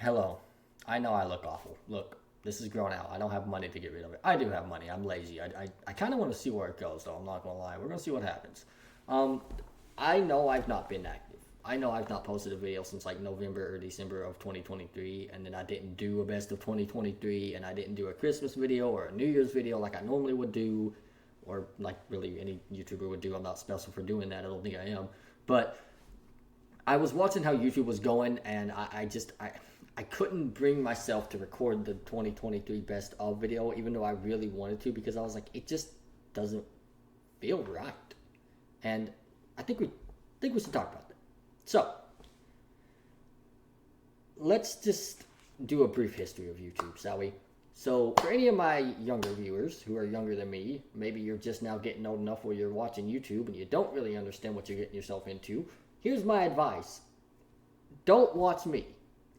Hello. I know I look awful. Look, this is grown out. I don't have money to get rid of it. I do have money. I'm lazy. I kind of want to see where it goes, though. I'm not going to lie. We're going to see what happens. Um, I know I've not been active. I know I've not posted a video since like November or December of 2023, and then I didn't do a best of 2023, and I didn't do a Christmas video or a New Year's video like I normally would do, or like really any YouTuber would do. I'm not special for doing that. I don't think I am. But I was watching how YouTube was going, and I couldn't bring myself to record the 2023 best of video, even though I really wanted to, because I was like, it just doesn't feel right, and I think we should talk about that. So let's just do a brief history of YouTube, shall we? So, for any of my younger viewers who are younger than me, maybe you're just now getting old enough where you're watching YouTube and you don't really understand what you're getting yourself into. Here's my advice: don't watch me,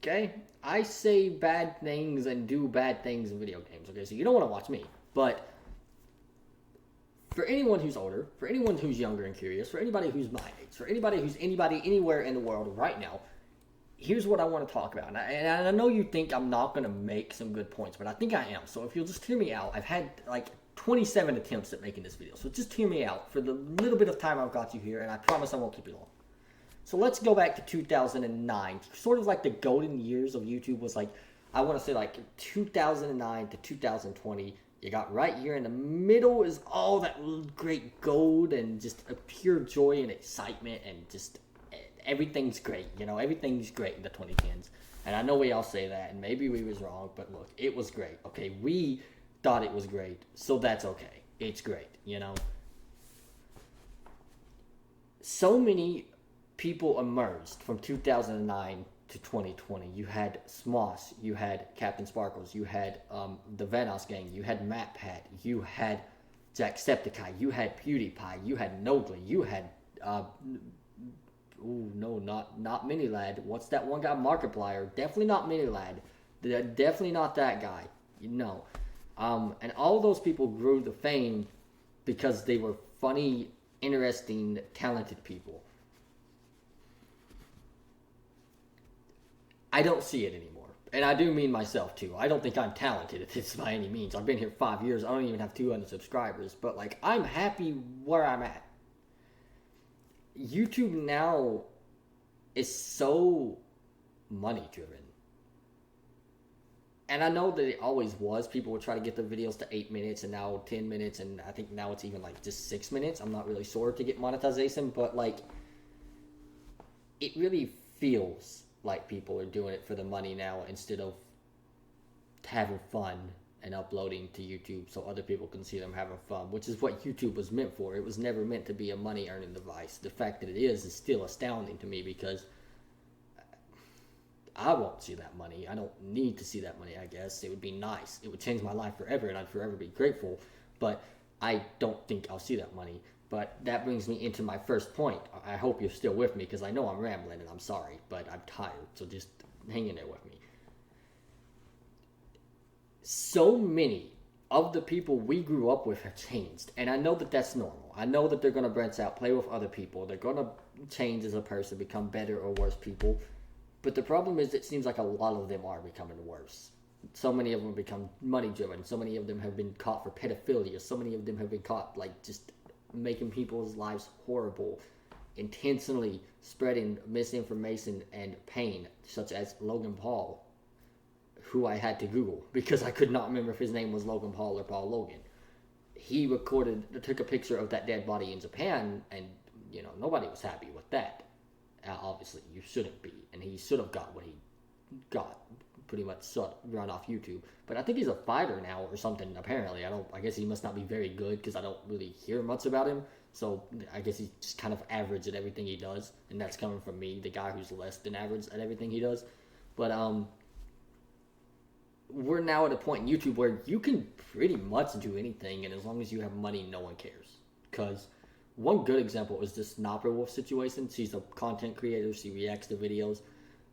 okay? I say bad things and do bad things in video games, okay? So, you don't want to watch me. But for anyone who's older, for anyone who's younger and curious, for anybody who's my age, for anybody who's anybody anywhere in the world right now, here's what I want to talk about. And I know you think I'm not going to make some good points, but I think I am. So if you'll just hear me out, I've had like 27 attempts at making this video. So just hear me out for the little bit of time I've got you here, and I promise I won't keep you long. So let's go back to 2009. Sort of like the golden years of YouTube was like, I want to say like 2009 to 2020. You got right here in the middle is all that great gold and just a pure joy and excitement and just everything's great. You know, everything's great in the 2010s. And I know we all say that, and maybe we was wrong, but look, it was great. Okay, we thought it was great, so that's okay. It's great, you know. So many people emerged from 2009 to 2020. You had Smosh, you had Captain Sparkles, you had the Vanoss Gang, you had MatPat, you had Jacksepticeye, you had PewDiePie, you had Nogly, you had ooh, no, not Mini Lad. What's that one guy? Markiplier. Definitely not Mini Lad. Definitely not that guy. You know. And all those people grew to fame because they were funny, interesting, talented people. I don't see it anymore. And I do mean myself too. I don't think I'm talented at this by any means. I've been here 5 years. I don't even have 200 subscribers. But like, I'm happy where I'm at. YouTube now is so money driven. And I know that it always was. People would try to get their videos to 8 minutes and now 10 minutes, and I think now it's even like just 6 minutes. I'm not really sure to get monetization, but like, it really feels like people are doing it for the money now instead of having fun and uploading to YouTube so other people can see them having fun, which is what YouTube was meant for. It was never meant to be a money earning device. The fact that it is still astounding to me because I won't see that money. I don't need to see that money, I guess. It would be nice. It would change my life forever and I'd forever be grateful, but I don't think I'll see that money. But that brings me into my first point. I hope you're still with me because I know I'm rambling and I'm sorry, but I'm tired, so just hang in there with me. So many of the people we grew up with have changed, and I know that that's normal. I know that they're going to branch out, play with other people. They're going to change as a person, become better or worse people. But the problem is it seems like a lot of them are becoming worse. So many of them become money driven. So many of them have been caught for pedophilia. So many of them have been caught like just making people's lives horrible, intentionally spreading misinformation and pain, such as Logan Paul, who I had to Google because I could not remember if his name was Logan Paul or Paul Logan. He took a picture of that dead body in Japan, and you know nobody was happy with that. Obviously, you shouldn't be, and he should have got what he got, pretty much run off YouTube. But I think he's a fighter now or something. Apparently, I guess he must not be very good because I don't really hear much about him. So I guess he's just kind of average at everything he does, and that's coming from me, the guy who's less than average at everything he does. But we're now at a point in YouTube where you can pretty much do anything, and as long as you have money, no one cares. Because one good example is this Nopper Wolf situation. She's a content creator. She reacts to videos.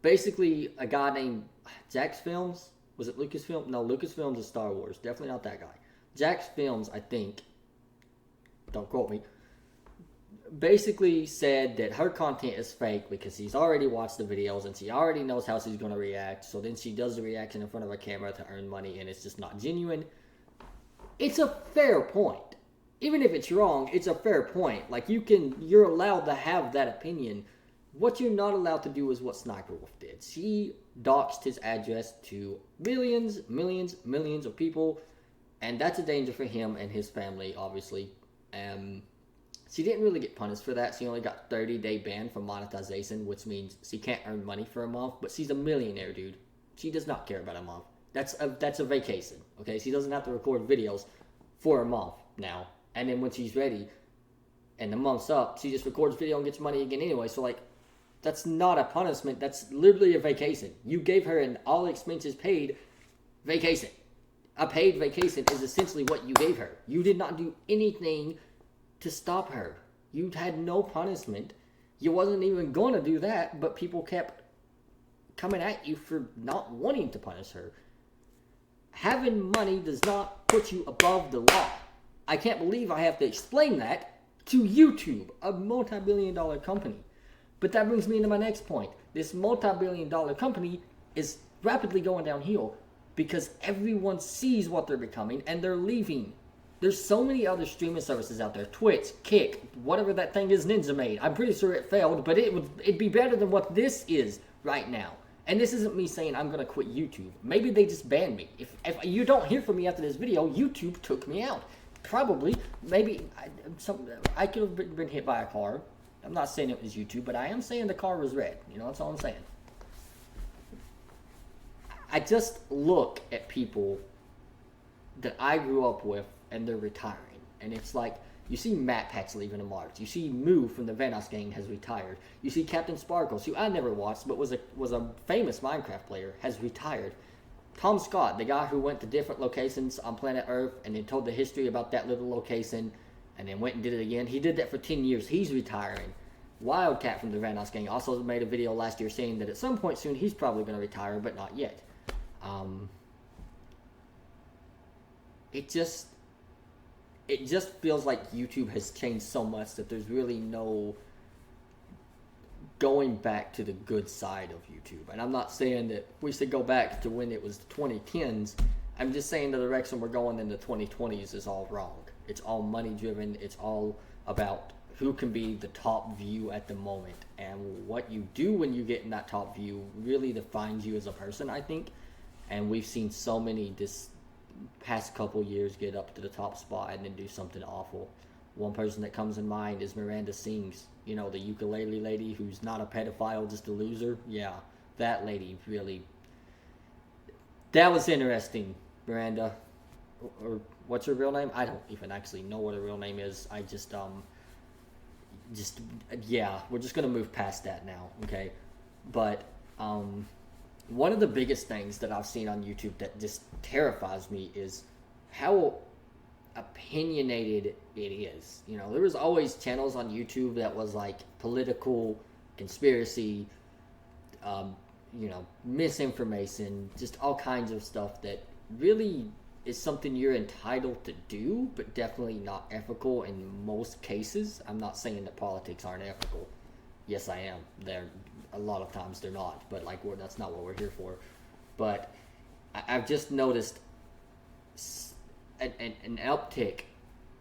Basically, a guy named Jax Films. Was it Lucasfilm? No, Lucasfilms is Star Wars. Definitely not that guy. Jax Films, I think, don't quote me, basically said that her content is fake because she's already watched the videos and she already knows how she's going to react. So then she does the reaction in front of a camera to earn money, and it's just not genuine. It's a fair point. Even if it's wrong, it's a fair point. Like, you're allowed to have that opinion. What you're not allowed to do is what Sniper Wolf did. She doxed his address to millions of people, and that's a danger for him and his family, obviously. She didn't really get punished for that. She only got 30-day ban from monetization, which means she can't earn money for a month, but she's a millionaire, dude. She does not care about a month. That's a vacation, okay? She doesn't have to record videos for a month now. And then when she's ready and the month's up, she just records video and gets money again anyway. So, like, that's not a punishment. That's literally a vacation. You gave her an all expenses paid vacation. A paid vacation is essentially what you gave her. You did not do anything to stop her. You had no punishment. You wasn't even going to do that, but people kept coming at you for not wanting to punish her. Having money does not put you above the law. I can't believe I have to explain that to YouTube, a multi-billion-dollar company. But that brings me into my next point. This multi-billion-dollar company is rapidly going downhill because everyone sees what they're becoming and they're leaving. There's so many other streaming services out there. Twitch, Kick, whatever that thing is Ninja made. I'm pretty sure it failed, but it'd be better than what this is right now. And this isn't me saying I'm going to quit YouTube. Maybe they just banned me. If you don't hear from me after this video, YouTube took me out. Probably. Maybe I could have been hit by a car. I'm not saying it was YouTube, but I am saying the car was red. You know, that's all I'm saying. I just look at people that I grew up with and they're retiring. And it's like, you see Matt Patch leaving in March. You see Moo from the Vanos gang has retired. You see Captain Sparkles, who I never watched, but was a famous Minecraft player, has retired. Tom Scott, the guy who went to different locations on planet Earth and then told the history about that little location and then went and did it again. He did that for 10 years. He's retiring. Wildcat from the Vanos gang also made a video last year saying that at some point soon he's probably going to retire, but not yet. It just feels like YouTube has changed so much that there's really no going back to the good side of YouTube. And I'm not saying that we should go back to when it was the 2010s. I'm just saying the direction we're going in the 2020s is all wrong. It's all money driven. It's all about who can be the top view at the moment. And what you do when you get in that top view really defines you as a person, I think. And we've seen so many this past couple years get up to the top spot and then do something awful. One person that comes in mind is Miranda Sings, you know, the ukulele lady who's not a pedophile, just a loser. Yeah, that lady really, that was interesting. Miranda, or what's her real name? I don't even actually know what her real name is. I yeah, we're just gonna move past that now, okay? But one of the biggest things that I've seen on YouTube that just terrifies me is how opinionated it is. You know, there was always channels on YouTube that was like political, conspiracy, you know, misinformation, just all kinds of stuff that really is something you're entitled to do, but definitely not ethical in most cases. I'm not saying that politics aren't ethical. Yes, I am. A lot of times they're not, but like that's not what we're here for. But I've just noticed an uptick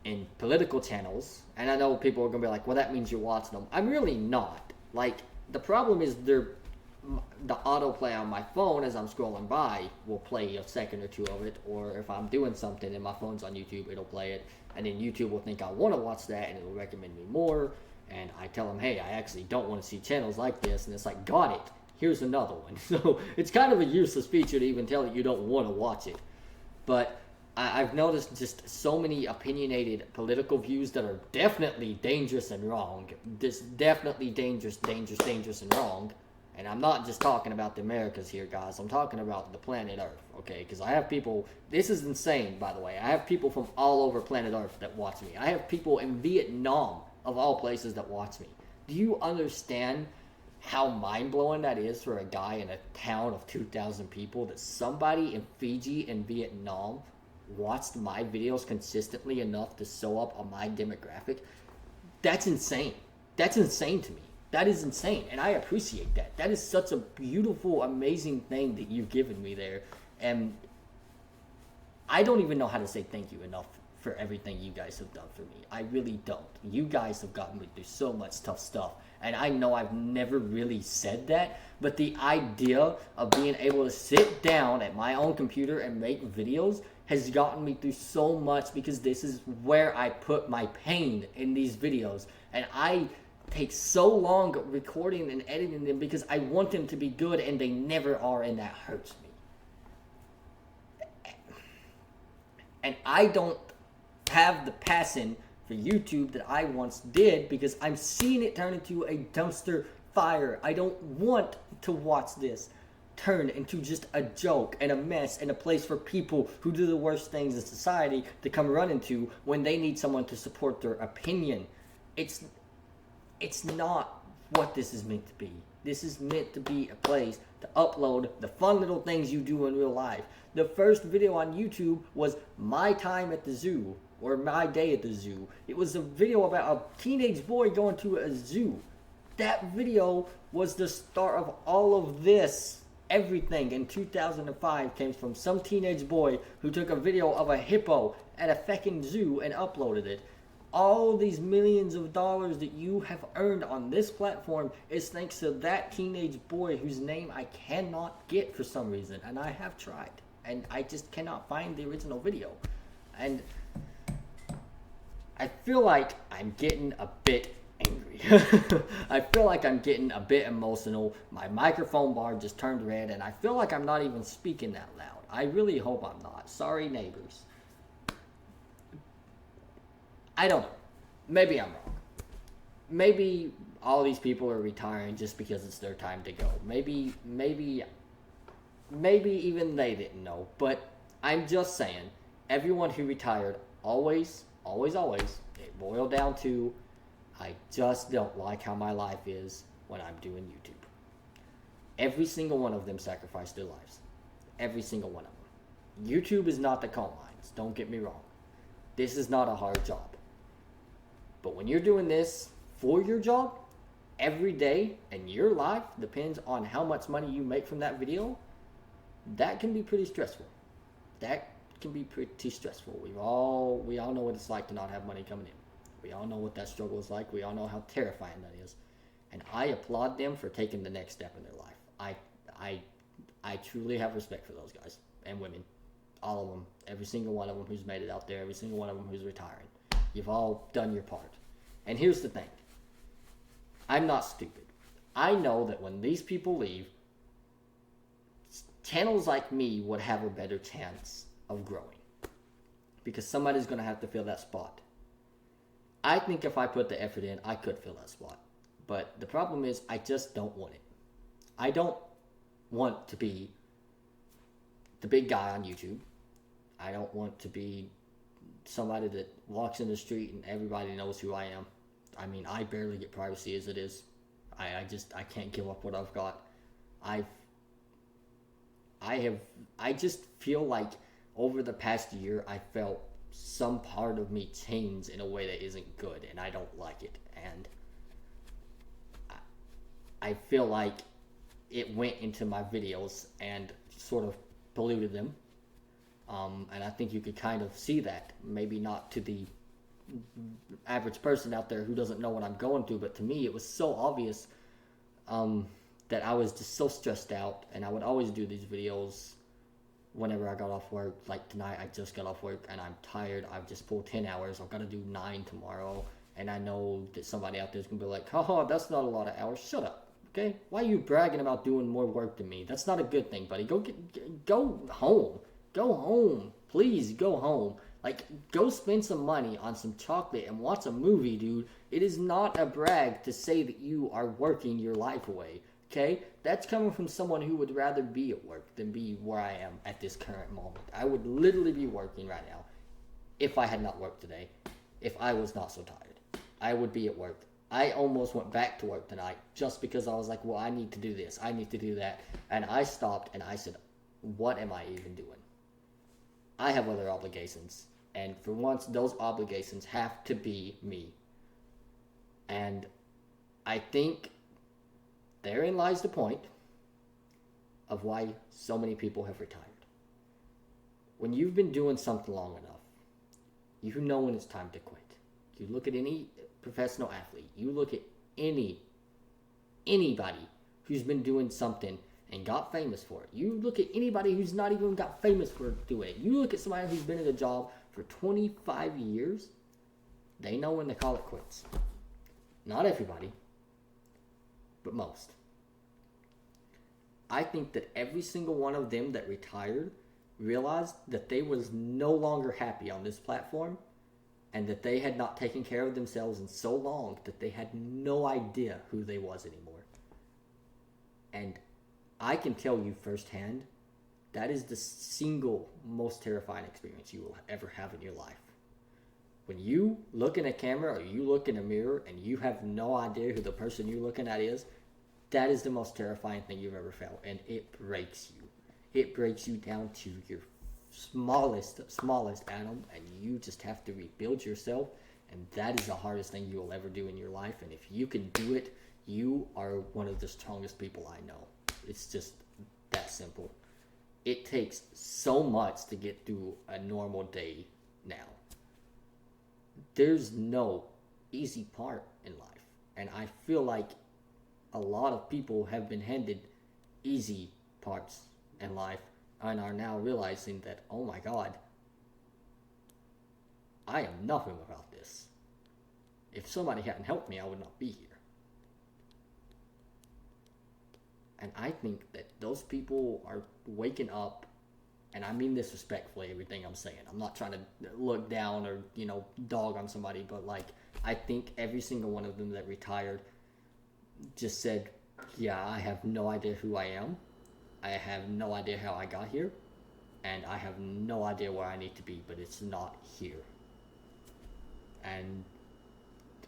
in political channels, and I know people are gonna be like, well, that means you're watching them. I'm really not. Like, the problem is the autoplay on my phone as I'm scrolling by will play a second or two of it, or if I'm doing something and my phone's on YouTube, it'll play it, and then YouTube will think I want to watch that and it'll recommend me more. And I tell them, hey, I actually don't want to see channels like this. And it's like, got it. Here's another one. So it's kind of a useless feature to even tell that you don't want to watch it. But I've noticed just so many opinionated political views that are definitely dangerous and wrong. Just definitely dangerous and wrong. And I'm not just talking about the Americas here, guys. I'm talking about the planet Earth, okay? Because I have people, this is insane, by the way. I have people from all over planet Earth that watch me. I have people in Vietnam, of all places, that watch me. Do you understand how mind-blowing that is for a guy in a town of 2,000 people, that somebody in Fiji and Vietnam watched my videos consistently enough to show up on my demographic? That's insane. That's insane to me. That is insane, and I appreciate that. That is such a beautiful, amazing thing that you've given me there, and I don't even know how to say thank you enough for everything you guys have done for me. I really don't. You guys have gotten me through so much tough stuff, and I know I've never really said that, but the idea of being able to sit down at my own computer and make videos has gotten me through so much, because this is where I put my pain in these videos, and I take so long recording and editing them because I want them to be good, and they never are, and that hurts me. And I don't have the passion for YouTube that I once did, because I'm seeing it turn into a dumpster fire. I don't want to watch this turn into just a joke and a mess and a place for people who do the worst things in society to come running to when they need someone to support their opinion. It's not what this is meant to be. This is meant to be a place to upload the fun little things you do in real life. The first video on YouTube was my time at the zoo, or my day at the zoo. It was a video about a teenage boy going to a zoo. That video was the start of all of this. Everything in 2005 came from some teenage boy who took a video of a hippo at a fucking zoo and uploaded it. All these millions of dollars that you have earned on this platform is thanks to that teenage boy whose name I cannot get for some reason, and I have tried, and I just cannot find the original video. And I feel like I'm getting a bit angry. I feel like I'm getting a bit emotional. My microphone bar just turned red, and I feel like I'm not even speaking that loud. I really hope I'm not. Sorry, neighbors. I don't know. Maybe I'm wrong. Maybe all these people are retiring just because it's their time to go. Maybe even they didn't know. But I'm just saying, everyone who retired always, it boiled down to, I just don't like how my life is when I'm doing YouTube. Every single one of them sacrificed their lives. Every single one of them. YouTube is not the coal mines. Don't get me wrong. This is not a hard job. But when you're doing this for your job, every day, and your life depends on how much money you make from that video, that can be pretty stressful. That can be pretty stressful. We all know what it's like to not have money coming in. We all know what that struggle is like. We all know how terrifying that is. And I applaud them for taking the next step in their life. I truly have respect for those guys and women. All of them. Every single one of them who's made it out there. Every single one of them who's retiring. You've all done your part. And here's the thing. I'm not stupid. I know that when these people leave, channels like me would have a better chance of growing. Because somebody's going to have to fill that spot. I think if I put the effort in, I could fill that spot. But the problem is, I just don't want it. I don't want to be the big guy on YouTube. I don't want to be somebody that walks in the street and everybody knows who I am. I mean, I barely get privacy as it is. I can't give up what I've got. I just feel like over the past year, I felt some part of me change in a way that isn't good, and I don't like it. And I feel like it went into my videos and sort of polluted them. And I think you could kind of see that, maybe not to the average person out there who doesn't know what I'm going through, but to me it was so obvious that I was just so stressed out, and I would always do these videos whenever I got off work. Like tonight, I just got off work and I'm tired. I've just pulled 10 hours. I've got to do 9 tomorrow, and I know that somebody out there is going to be like, oh, that's not a lot of hours. Shut up, okay? Why are you bragging about doing more work than me? That's not a good thing, buddy. Go home. Go home. Please go home. Like, go spend some money on some chocolate and watch a movie, dude. It is not a brag to say that you are working your life away, okay? That's coming from someone who would rather be at work than be where I am at this current moment. I would literally be working right now if I had not worked today, if I was not so tired. I would be at work. I almost went back to work tonight just because I was like, well, I need to do this. I need to do that. And I stopped and I said, what am I even doing? I have other obligations, and for once, those obligations have to be me. And I think therein lies the point of why so many people have retired. When you've been doing something long enough, you know when it's time to quit. You look at any professional athlete, you look at anybody who's been doing something and got famous for it. You look at anybody who's not even got famous for doing it. You look at somebody who's been in a job for 25 years, they know when to call it quits. Not everybody, but most. I think that every single one of them that retired realized that they was no longer happy on this platform, and that they had not taken care of themselves in so long that they had no idea who they was anymore. And I can tell you firsthand, that is the single most terrifying experience you will ever have in your life. When you look in a camera or you look in a mirror and you have no idea who the person you're looking at is, that is the most terrifying thing you've ever felt, and it breaks you. It breaks you down to your smallest atom, and you just have to rebuild yourself, and that is the hardest thing you will ever do in your life. And if you can do it, you are one of the strongest people I know. It's just that simple. It takes so much to get through a normal day now. There's no easy part in life, and I feel like a lot of people have been handed easy parts in life and are now realizing that, oh my God, I am nothing without this. If somebody hadn't helped me, I would not be here. And I think that those people are waking up, and I mean this respectfully, everything I'm saying. I'm not trying to look down or, dog on somebody, but I think every single one of them that retired just said, yeah, I have no idea who I am. I have no idea how I got here, and I have no idea where I need to be, but it's not here. And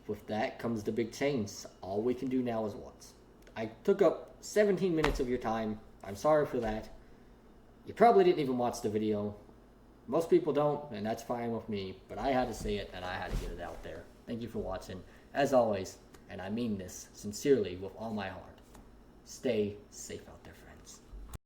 with that comes the big change. All we can do now is once. I took up 17 minutes of your time. I'm sorry for that. You probably didn't even watch the video. Most people don't, and that's fine with me, but I had to say it, and I had to get it out there. Thank you for watching. As always, and I mean this sincerely with all my heart, stay safe out there.